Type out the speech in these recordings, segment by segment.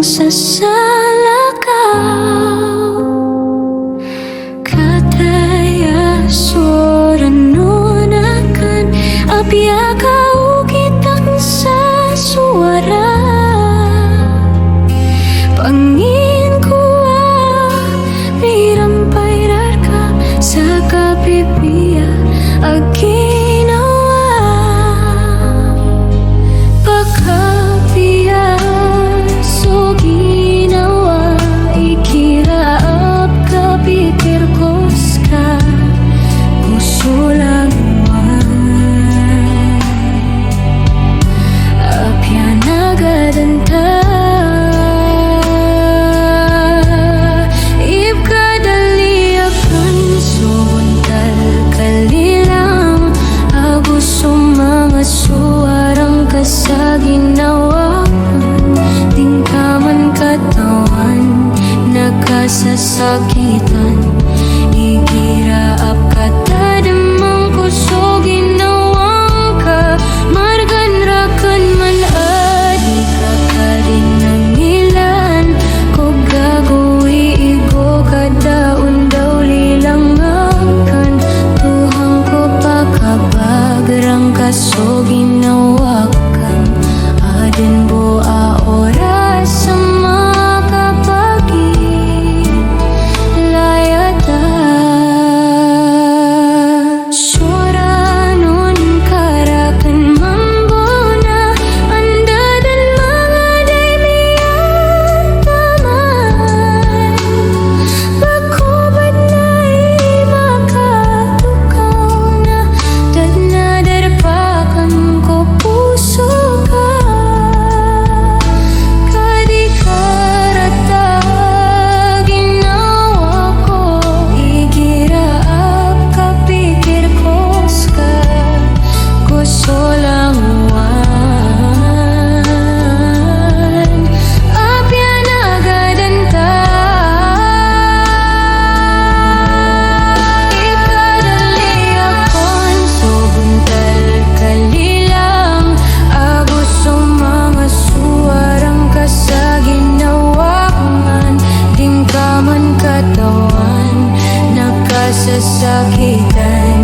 sasalakaw kataya soranunakan abya kaugitang sa suara pangin kuwa mirampay rarka sa kapipiya aginawa pagkapiya so ginawa ikiraap kapikir kos ka puso lang apya nagadanta suarang sa ginawakan tingkaman katawan nakasasakitan igiraap katadamang kuso ginawang ka margan rakan man adi kakadin ng ilan ko gagawin igo kadaon daw lilang akan tuhang ko pakabagrang kaso ginawakan aden bo a oras sa makapagin layata soranon karakan mambona andadan mga daymiyan taman pagkubad na makatukaw na dad na darpakan ko puso ka kadikarata ginawa ko igiraap kapikir kos ka gusto lang wan apya nagadanta ikadali akon so buntal kalilang agos sa mga suwarang sa ginawakan tingkaman katawan nakasasakitan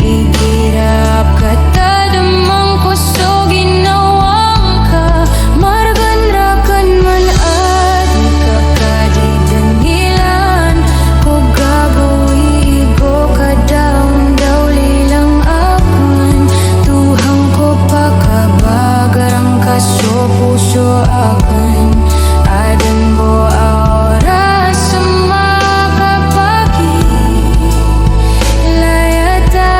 igirap katadamang kuso ginawang ka margan rakan man adi kakadidang ilan ko gagawin igo kadaon daw lilang akan tuhang ko pakabagarang kaso puso akan adan bo a oras sa makapagin layata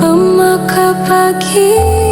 ang makapagin